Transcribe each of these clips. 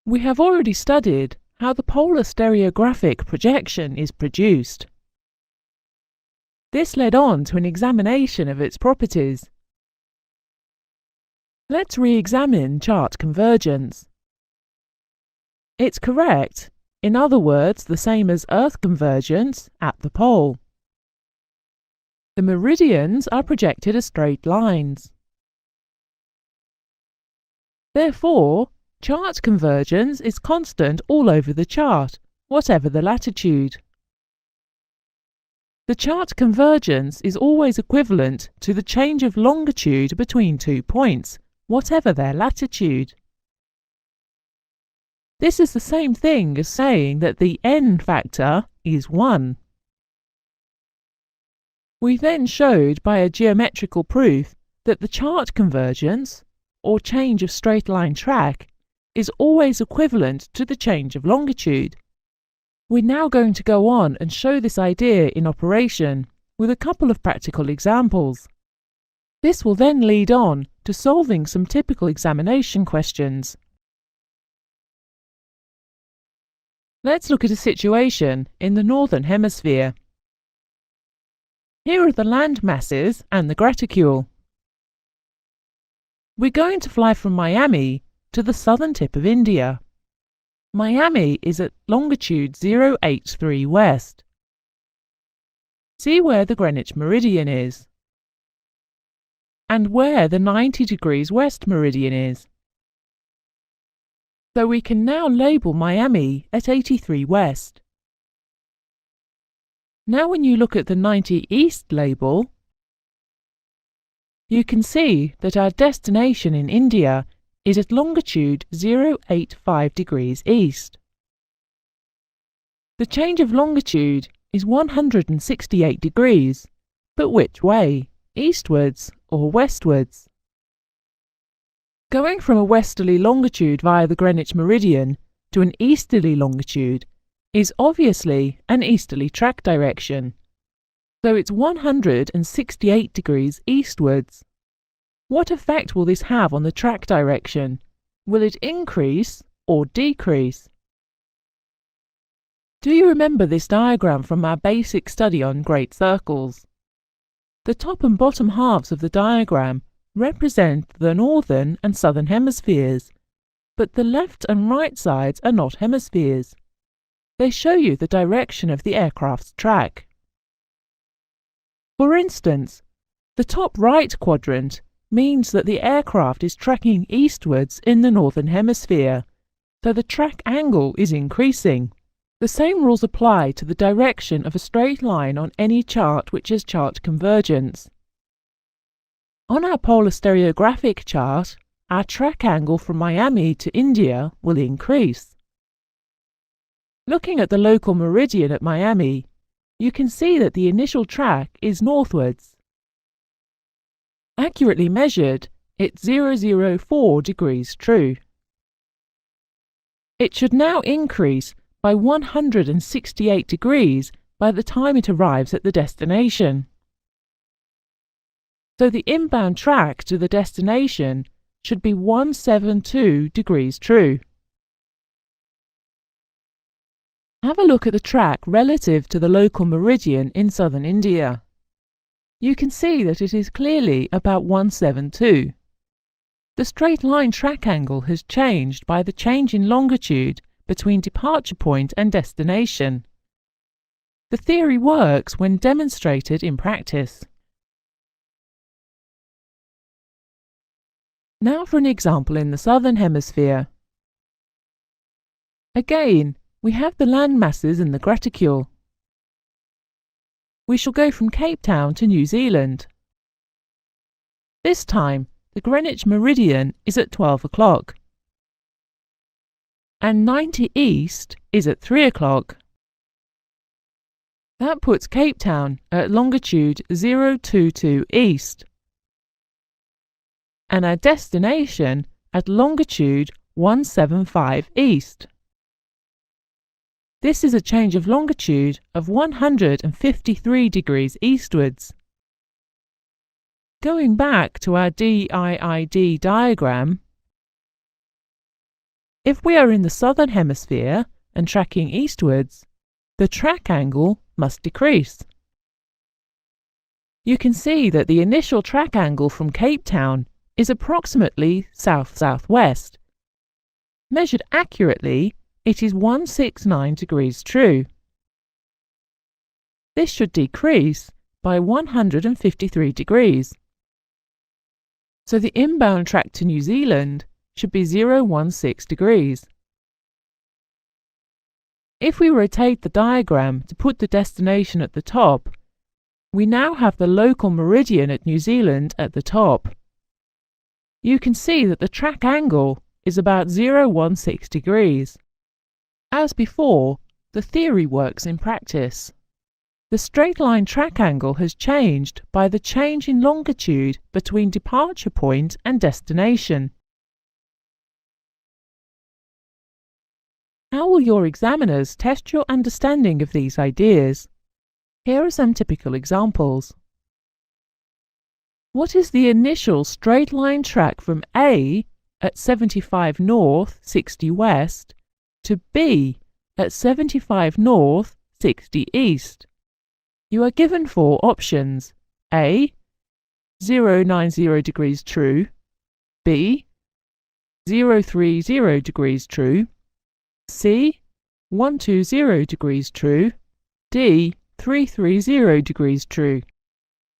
We have already studied how the polar stereographic projection is produced. This led on to an examination of its properties. Let's re-examine chart convergence. It's correct, in other words, the same as Earth convergence at the pole. The meridians are projected as straight lines. Therefore, chart convergence is constant all over the chart, whatever the latitude. The chart convergence is always equivalent to the change of longitude between 2 points, whatever their latitude. This is the same thing as saying that the n factor is 1. We then showed by a geometrical proof that the chart convergence, or change of straight line track, is always equivalent to the change of longitude. We're now going to go on and show this idea in operation with a couple of practical examples. This will then lead on to solving some typical examination questions. Let's look at a situation in the northern hemisphere. Here are the land masses and the graticule. We're going to fly from Miami to the southern tip of India. Miami is at longitude 083 west. See where the Greenwich meridian is, and where the 90 degrees west meridian is. So we can now label Miami at 83 west. Now when you look at the 90 east label, you can see that our destination in India is at longitude 085 degrees east. The change of longitude is 168 degrees, but which way, eastwards or westwards? Going from a westerly longitude via the Greenwich meridian to an easterly longitude is obviously an easterly track direction, so it's 168 degrees eastwards. What effect will this have on the track direction? Will it increase or decrease? Do you remember this diagram from our basic study on great circles? The top and bottom halves of the diagram represent the northern and southern hemispheres, but the left and right sides are not hemispheres. They show you the direction of the aircraft's track. For instance, the top right quadrant means that the aircraft is tracking eastwards in the northern hemisphere, so the track angle is increasing. The same rules apply to the direction of a straight line on any chart which has chart convergence. On our polar stereographic chart, our track angle from Miami to India will increase. Looking at the local meridian at Miami, you can see that the initial track is northwards. Accurately measured, it's 004 degrees true. It should now increase by 168 degrees by the time it arrives at the destination. So the inbound track to the destination should be 172 degrees true. Have a look at the track relative to the local meridian in southern India. You can see that it is clearly about 172. The straight line track angle has changed by the change in longitude between departure point and destination. The theory works when demonstrated in practice. Now for an example in the southern hemisphere. Again, we have the land masses and the graticule. We shall go from Cape Town to New Zealand. This time, the Greenwich meridian is at 12 o'clock. And 90 east is at 3 o'clock. That puts Cape Town at longitude 022 east. And our destination at longitude 175 east. This is a change of longitude of 153 degrees eastwards. Going back to our DIID diagram, If we are in the southern hemisphere and tracking eastwards, the track angle must decrease. You can see that the initial track angle from Cape Town is approximately south-southwest. Measured accurately, it is 169 degrees true. This should decrease by 153 degrees. So the inbound track to New Zealand should be 016 degrees. If we rotate the diagram to put the destination at the top, we now have the local meridian at New Zealand at the top. You can see that the track angle is about 016 degrees. As before, the theory works in practice. The straight line track angle has changed by the change in longitude between departure point and destination. How will your examiners test your understanding of these ideas? Here are some typical examples. What is the initial straight line track from A at 75 north, 60 west to B at 75 north, 60 east? You are given four options: A, 090 degrees true, B, 030 degrees true, C, 120 degrees true, D, 330 degrees true.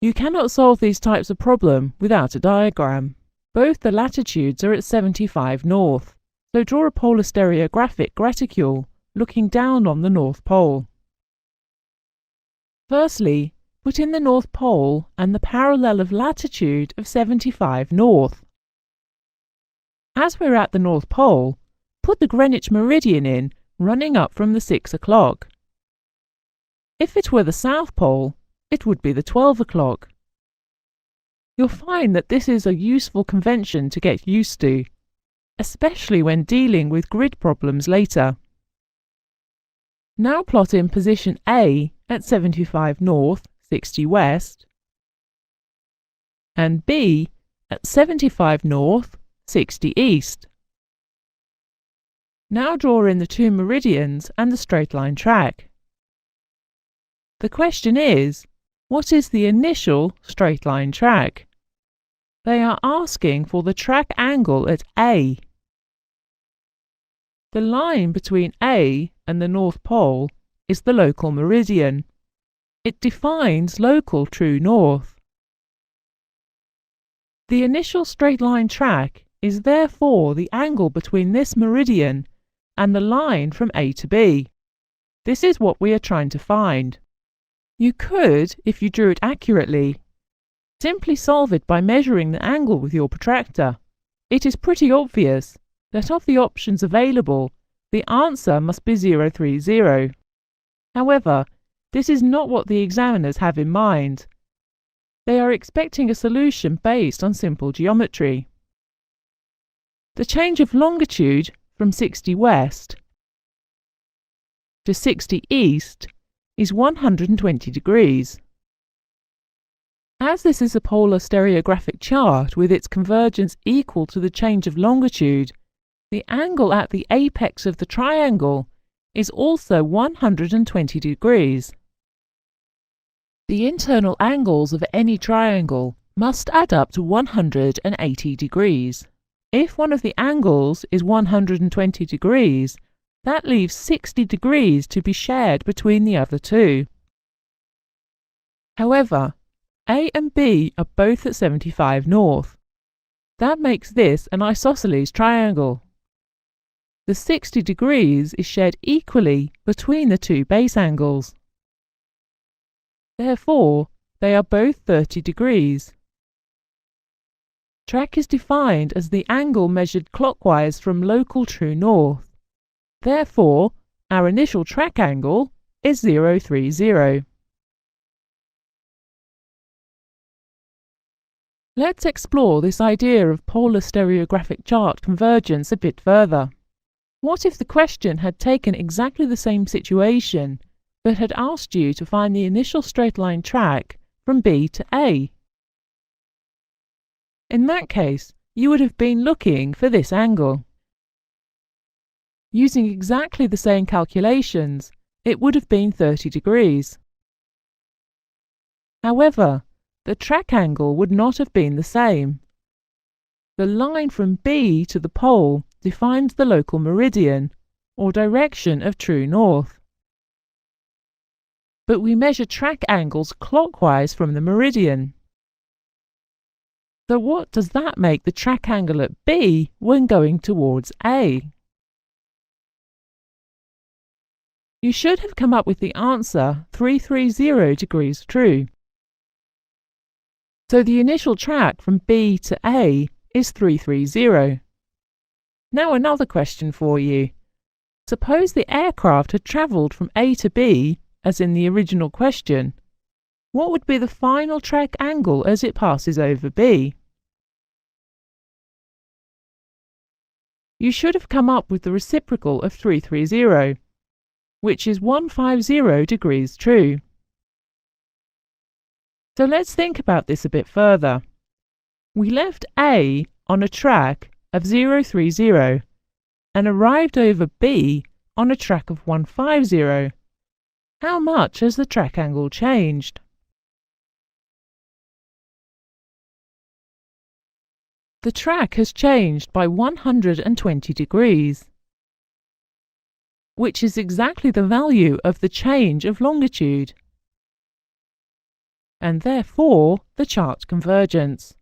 You cannot solve these types of problem without a diagram. Both the latitudes are at 75 north, so draw a polar stereographic reticule looking down on the North Pole. Firstly, put in the North Pole and the parallel of latitude of 75 north. As we're at the North Pole, put the Greenwich meridian in, running up from the 6 o'clock. If it were the South Pole, it would be the 12 o'clock. You'll find that this is a useful convention to get used to, especially when dealing with grid problems later. Now plot in position A at 75 north, 60 west, and B at 75 north, 60 east. Now draw in the two meridians and the straight line track. The question is, what is the initial straight line track? They are asking for the track angle at A. The line between A and the North Pole is the local meridian. It defines local true north. The initial straight line track is therefore the angle between this meridian and the line from A to B. This is what we are trying to find. You could, if you drew it accurately, simply solve it by measuring the angle with your protractor. It is pretty obvious that of the options available, the answer must be 030. However, this is not what the examiners have in mind. They are expecting a solution based on simple geometry. The change of longitude from 60 west to 60 east is 120 degrees. As this is a polar stereographic chart with its convergence equal to the change of longitude, the angle at the apex of the triangle is also 120 degrees. The internal angles of any triangle must add up to 180 degrees. If one of the angles is 120 degrees, that leaves 60 degrees to be shared between the other two. However, A and B are both at 75 north. That makes this an isosceles triangle. The 60 degrees is shared equally between the two base angles. Therefore, they are both 30 degrees. Track is defined as the angle measured clockwise from local true north. Therefore, our initial track angle is 030. Let's explore this idea of polar stereographic chart convergence a bit further. What if the question had taken exactly the same situation, but had asked you to find the initial straight line track from B to A? In that case, you would have been looking for this angle. Using exactly the same calculations, it would have been 30 degrees. However, the track angle would not have been the same. The line from B to the pole defines the local meridian, or direction of true north. But we measure track angles clockwise from the meridian. So what does that make the track angle at B when going towards A? You should have come up with the answer 330 degrees true. So the initial track from B to A is 330. Now another question for you. Suppose the aircraft had travelled from A to B, as in the original question. What would be the final track angle as it passes over B? You should have come up with the reciprocal of 330, which is 150 degrees true. So let's think about this a bit further. We left A on a track of 030 and arrived over B on a track of 150. How much has the track angle changed? The track has changed by 120 degrees, which is exactly the value of the change of longitude, and therefore the chart convergence.